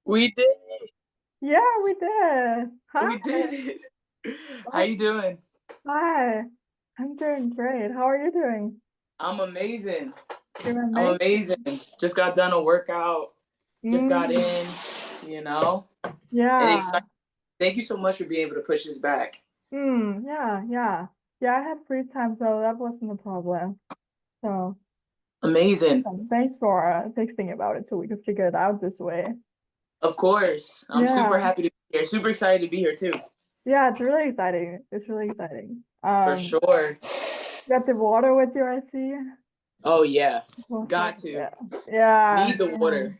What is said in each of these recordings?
We did it. Yeah, we did. Hi. We did it. How Oh, you doing? hi. I'm doing great. How are you doing? I'm amazing. Doing I'm amazing. amazing. Just got done a workout. Just got Mm, in, you know, and yeah. excited. Thank you so much for being able to push this back. Yeah. Yeah, I had free time, so that wasn't a problem. So, Amazing. awesome. Thanks for texting about it so we could figure it out this way. Of course. I'm super Yeah. happy to be here. Super excited to be here too. Yeah, it's really exciting. It's really exciting. For sure. Got the water with you, I see. Oh yeah. Awesome. Got to. Yeah. Yeah. Need the Yeah. water.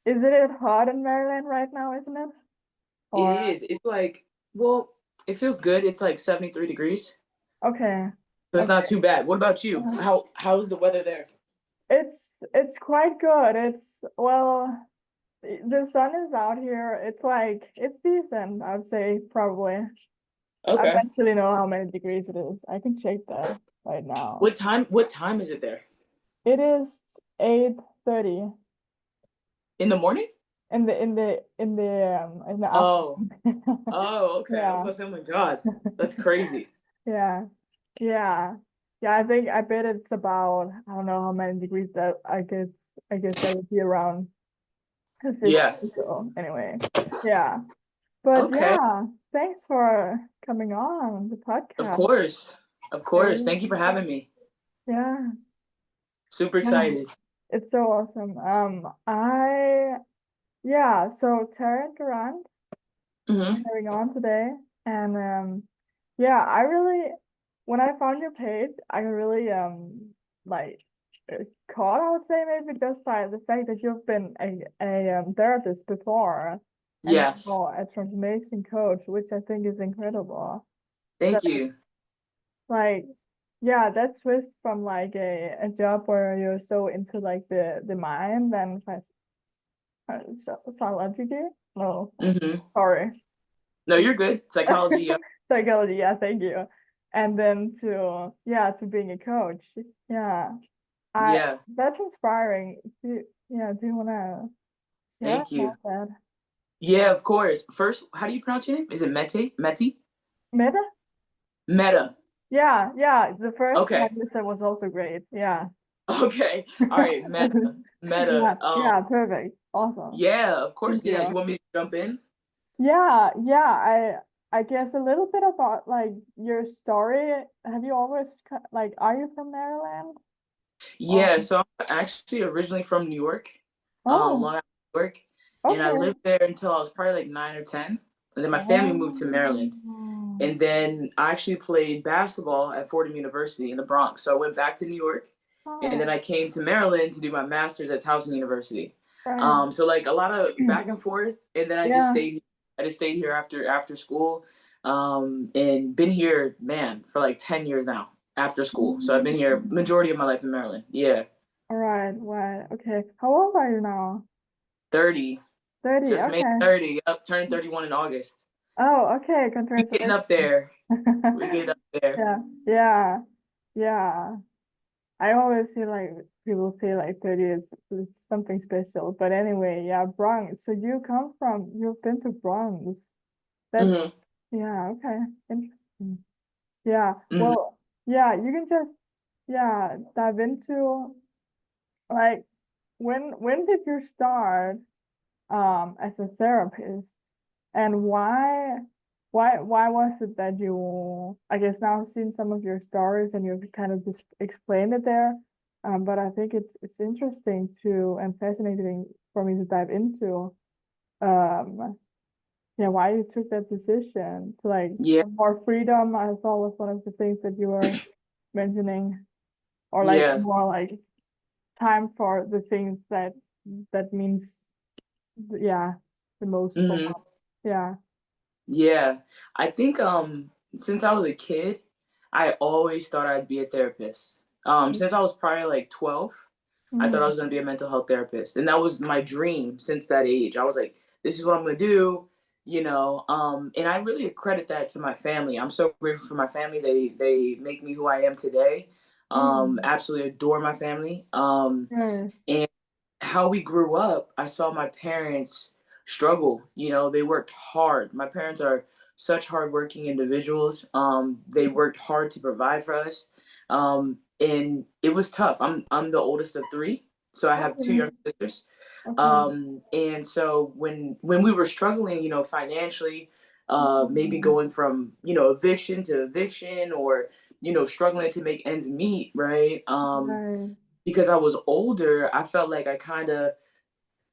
Isn't it hot in Maryland right now, isn't it? It Or is. It's like, well, it feels good. It's like 73 degrees. okay. So it's not Okay. too bad. What about you? Uh, How's the weather there? it's quite good. It's well, the sun is out here. It's like it's decent, I would say probably. I don't Okay. actually know how many degrees it is. I can check that right now. What time is it there? It is 8:30 In the morning? in the Oh, afternoon. oh, okay. I was Yeah. about to say, oh my God, that's crazy. Yeah. Yeah. Yeah, I bet it's about I don't know how many degrees that I guess that would be around 50. Yeah. So anyway, yeah. But Okay. yeah, thanks for coming on the Of podcast. course. Of course. Really, Thank you for having me. yeah, Super yeah, excited. it's so awesome. Yeah, so Taryn Durant Hmm. having on today, and yeah, when I found your page, I really like caught, I would say maybe just by the fact that you've been a therapist before, and Yes. now a transformation coach, which I think is incredible. Thank That you. like yeah, that switch from like a job where you're so into like the mind and psychology. No, Hmm. sorry. No, you're good. Psychology. Yep. Psychology, yeah, thank you. And then to being a coach. Yeah. I Yeah. That's inspiring. Do you wanna share Thank you. about that? Yeah, of course. First, how do you pronounce your name? Is it Mete? Meti? Meta? Meta. Yeah. The first one Okay. you said was also great. Yeah. Okay. All right. Meta. Meta. Yeah, perfect. Awesome. Yeah, of Thank course. Yeah. You you. want me to jump in? Yeah. I guess a little bit about like your story. Have you always like are you from Maryland? Or Yeah, so I'm actually originally from New York, oh, Long Island, New York, and I okay. lived there until I was probably like 9 or 10, and then my family moved to Maryland, Oh. and then I actually played basketball at Fordham University in the Bronx. So I went back to New York, and then Oh, I came to Maryland to do my master's at Towson University. right. So like a lot of back and forth, and then I just Yeah. stayed. I just stayed here after school, and been here, man, for like 10 years now after school. So I've been here Mm. majority of my life in Maryland. Yeah. All right, right. Okay. How old are you now? 30. 30. Just made Okay. 30. Up, turned 31 in August. Oh, okay. We getting Congratulations. up there. We getting up there. Yeah. Yeah. Yeah. I always feel like people say like 30 is it's something special. But anyway, yeah, Bronx. So you've been to Bronx. That's, Hmm. yeah, okay. Interesting. Yeah. Hmm. Well, yeah, you can just, yeah, dive into like when did you start as a therapist and why was it that you I guess now I've seen some of your stories and you've kind of just explained it there, but I think it's interesting to and fascinating for me to dive into um yeah why you took that decision to like Yeah. have more freedom. I thought was one of the things that you were mentioning, or like Yeah. more like time for the things that means yeah the most for Hmm. one. Yeah. Yeah. I think since I was a kid, I always thought I'd be a therapist. Since I was probably like 12, I thought I Mm, was gonna be a mental health therapist. And that was my dream since that age. I was like, this is what I'm gonna do, and I really credit that to my family. I'm so grateful for my family. They make me who I am today. mm, Absolutely adore my family. right. And how we grew up, I saw my parents struggle. You know, they worked hard. My parents are such hardworking individuals. They worked hard to provide for us, and it was tough. I'm the oldest of three, so I have two Okay. younger sisters. Okay. And so when we were struggling, you know, financially, maybe Mm. going from, you know, eviction to eviction, or, you know, struggling to make ends meet, right? Right. Because I was older, I felt like I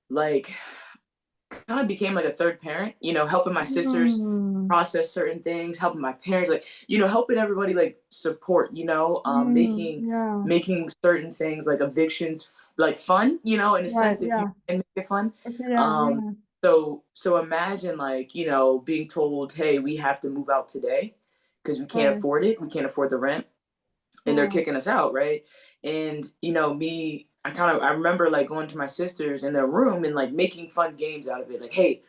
like kind of became like a third parent, you know, helping my sisters Mm. process certain things, helping my parents, like, you know, helping everybody like support, you know, Mm. Yeah. making certain things like evictions like fun, you know, in a Right. sense, if you Yeah. can make it fun. Okay. Yeah. Um, Yeah. so imagine, like, you know, being told, hey, we have to move out today because we can't Right. afford it, we can't afford the rent, and they're Wow. kicking us out, right? And you know, me, I remember like going to my sisters in their room and like making fun games out of it, like, hey,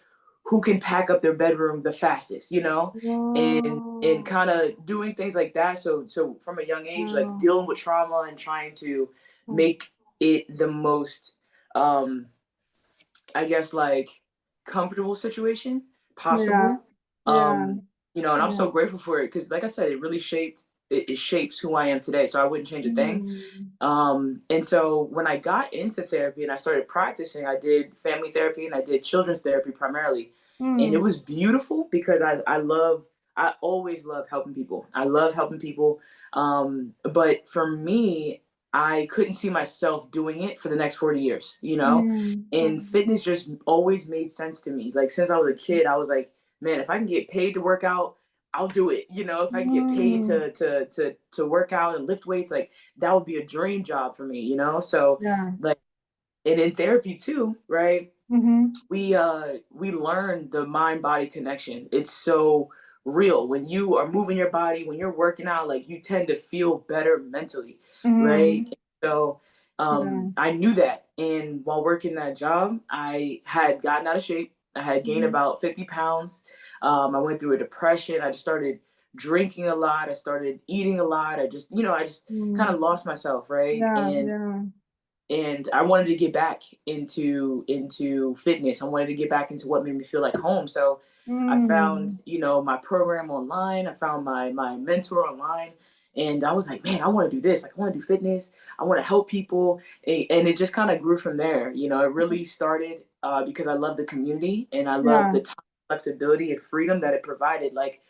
who can pack up their bedroom the fastest, you know? And Wow. kind of doing things like that. So from a young age, like Wow. dealing with trauma and trying to Wow. make it the most, um I guess, like, comfortable situation Yeah. possible. Yeah. You know, and I'm Yeah. so grateful for it because, like I said, it really it shapes who I am today. So I wouldn't change a thing. Mm. And so when I got into therapy and I started practicing, I did family therapy and I did children's therapy primarily. And it Mm. was beautiful because I always love helping people. I love helping people. But for me, I couldn't see myself doing it for the next 40 years, you know? Mm. And fitness just always made sense to me. Like since I was a kid, I was like, man, if I can get paid to work out, I'll do it. You know, if I can get paid Mm. to work out and lift weights, like that would be a dream job for me, you know? So Yeah. like, and in therapy too, right? Mm-hmm. We learn the mind body connection. It's so real. When you are moving your body, when you're working out, like you tend to feel better mentally, right? Mm. So Yeah. I knew that, and while working that job, I had gotten out of shape. I had gained Mm-hmm. about 50 pounds. I went through a depression. I just started drinking a lot. I started eating a lot. I just kind Mm. of lost myself, right? Yeah. Yeah. And I wanted to get back into fitness. I wanted to get back into what made me feel like home. So I found, Mm. you know, my program online. I found my mentor online, and I was like, man, I want to do this. Like, I want to do fitness. I want to help people, and it just kind of grew from there. You know, it really started because I love the community and I love Yeah. the time, flexibility, and freedom that it provided. Like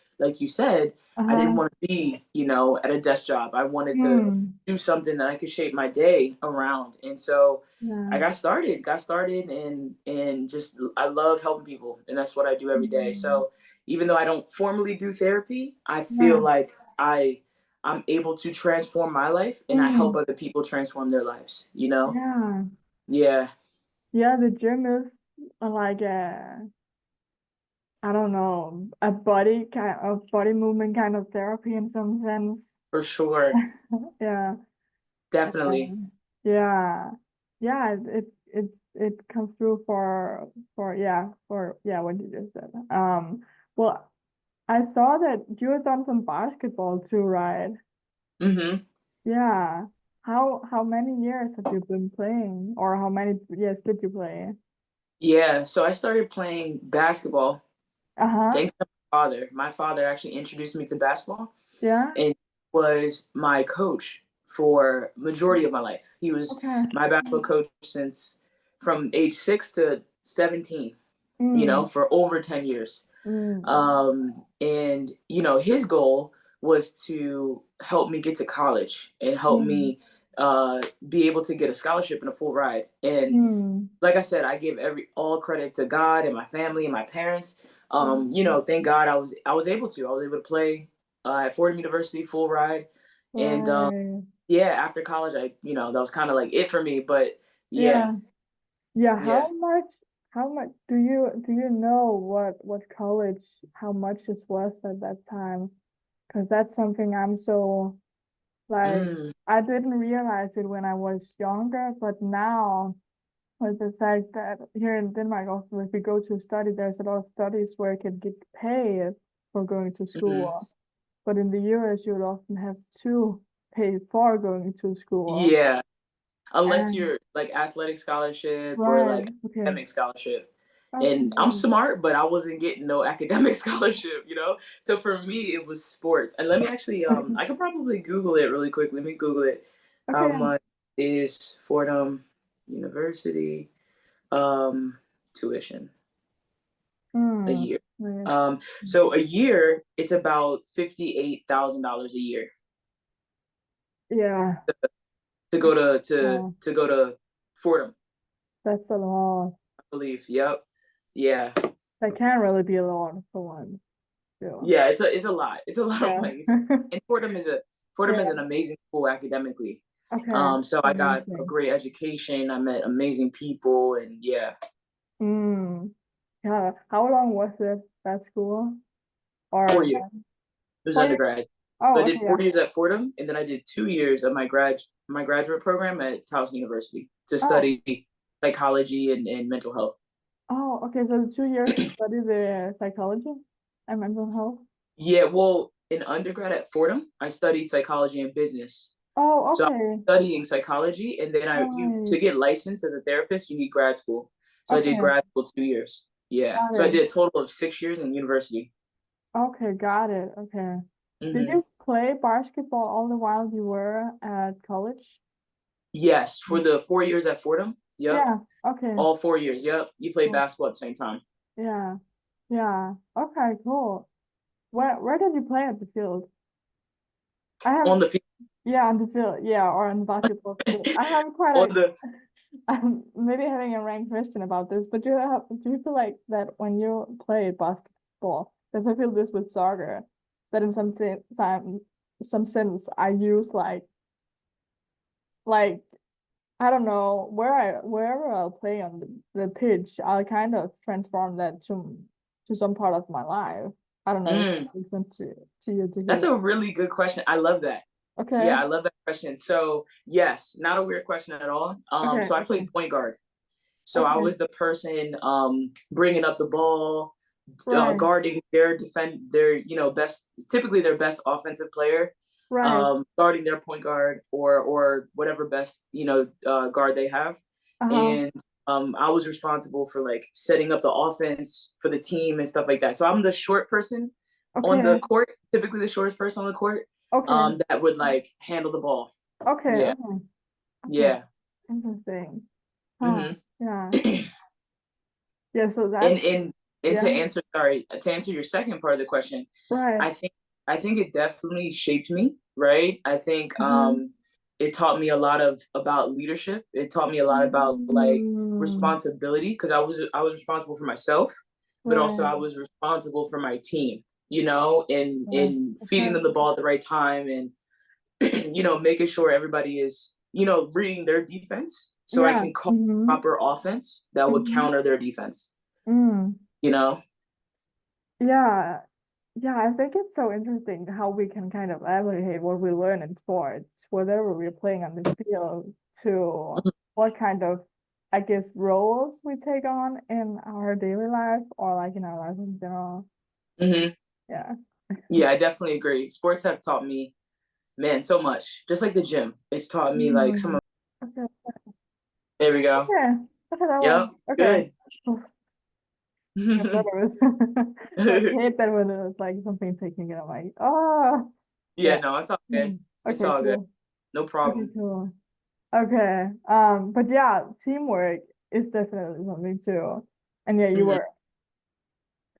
you said, I didn't Uh-huh. want to be, you know, at a desk job. I wanted to Mm. do something that I could shape my day around. And so I Yeah. got started and just I love helping people, and that's what I do every day. Mm. So even though I don't formally do therapy, I feel Yeah. like I'm able to transform my life and I help Mm. other people transform their lives, you know? Yeah. Yeah, Yeah. The gym is like a, I don't know, a body kind of body movement kind of therapy in some sense. for sure. Yeah. Definitely. Yeah. Yeah. It comes through for what you just said. Well, I saw that you had done some basketball too, right? Mhm. Yeah. How many years have you been playing, or how many years did you play? Yeah, so I started playing basketball Uh-huh. thanks to my father. My father actually introduced me to basketball Yeah. and was my coach for majority of my life. He was Okay. my basketball coach since from age 6 to 17, you know, Mm. for over 10 years. Mm. And you know, his goal was to help me get to college and help Mm. me uh, be able to get a scholarship and a full ride. And Mm. like I said, I give every all credit to God and my family and my parents. You Mm. know, thank God I was able to. I was able to play at Fordham University full ride, and Right. yeah, after college, you know, that was kind of like it for me. But yeah, Yeah. Yeah. yeah. How much do you know what college, how much it was at that time? Because that's something I'm so, like, Mm, I didn't realize it when I was younger, but now, with the fact that here in Denmark, also if you go to study, there's a lot of studies where you can get paid for going to mhm. school. But in the US, you would often have to pay for going to school. Yeah, unless And you're like athletic scholarship or right, like okay. academic scholarship. And I'm Okay. smart, but I wasn't getting no academic scholarship, you know? So for me, it was sports. And let me actually, Okay. I could probably Google it really quick. Let me Google it. How Okay. much is Fordham University tuition a Hmm. year? Right. So a year, it's about $58,000 a year Yeah. to go to Wow. to go to Fordham, That's a lot. I believe. Yep. Yeah. That can't really be a lot for one. Yeah. Yeah, it's a lot. It's a lot of Yeah. money. And Fordham is Yeah. an amazing school academically. Okay. So I got a Amazing. great education. I met amazing people, and yeah, Mm. Yeah. How long was it that school? four Or years. It was 4 years? undergrad. So I Oh, did okay. Yeah. 4 years at Fordham, and then I did 2 years of my graduate program at Towson University to Oh. study psychology and mental health. Oh. Okay. So the 2 years you study the psychology and mental health. Yeah, well, in undergrad at Fordham, I studied psychology and business. Oh. So I Okay. was studying psychology, and then I you Right. to get licensed as a therapist, you need grad school. So I did Okay. grad school 2 years. Yeah, Got so I it. did a total of 6 years in university. Okay. Got it. Okay. Did Hmm. you play basketball all the while you were at college? Yes, for the 4 years at Fordham. Yep, Yeah. Okay. all 4 years. Yep, you played Cool. basketball at the same time Yeah. Yeah. Okay. Cool. Where did you play at the field? I have on the field. Yeah, on the field. Yeah, or on the basketball field. I have quite On a the I'm maybe having a rank question about this, but do you feel like that when you play basketball, because I feel this with soccer, that in some sense I use like I don't know wherever I'll play on the pitch, I'll kind of transform that to some part of my life. I don't know if mm, that makes sense to you to that's hear. a really good question. I love that. Okay, Yeah, I love that question. So yes, not a weird question at all. okay, So I okay, played point guard. So I okay, was the person bringing up the ball, right, guarding their best, typically their best offensive player, right, guarding their point guard or whatever best guard they have, uh-huh, and I was responsible for like setting up the offense for the team and stuff like that. So I'm the short person on okay, the court, typically the shortest person on the court, okay, that would like handle the ball. okay, Yeah, okay, okay, yeah. interesting. Huh, Hmm. yeah, yeah, so that's, And yeah, to answer your second part of the question, right, I think I think it definitely shaped me, right? I think mm-hmm. it taught me a lot of about leadership. It taught me a lot about like Mm, responsibility because I was responsible for myself, but also right, I was responsible for my team, you know, yeah, in feeding okay, them the ball at the right time and making sure everybody is, reading their defense so I yeah, can call mm-hmm, proper offense that would mm-hmm, counter their defense, mm. you know? Yeah, yeah, I think it's so interesting how we can kind of applicate what we learn in sports, whatever we're playing on the field, to what kind of, I guess, roles we take on in our daily life or like in our life in general. Hmm. Yeah. Yeah, I definitely agree. Sports have taught me, man, so much. Just like the gym, it's taught me like some Mm. of. Okay. There we go. Okay. Okay, that Yep. one. Okay. Good. Oof, I thought it was I hate that when it was like something taking it. I'm like, oh, yeah. Yeah, no, it's all good. Mm. It's Okay, all good. cool. No Okay, problem. cool. Okay. But yeah, teamwork is definitely something too. And yeah, you Hmm. were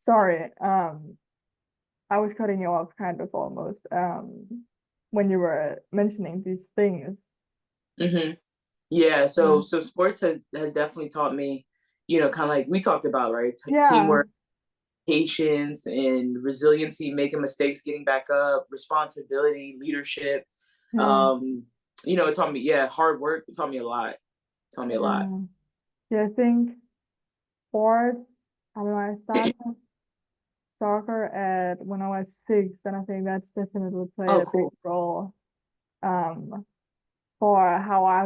sorry. I was cutting you off kind of almost. When you were mentioning these things. Hmm. Yeah. Yeah. So sports has definitely taught me, kind of like we talked about, right? Yeah. Teamwork, patience, and resiliency, making mistakes, getting back up, responsibility, leadership. Yeah. Um, it taught me, yeah, hard work. It taught me a lot. It taught me a lot. Yeah. Yeah, I think sports, I don't know, I started soccer at when I was 6, and I think that's definitely played Oh, a big cool. role um for how I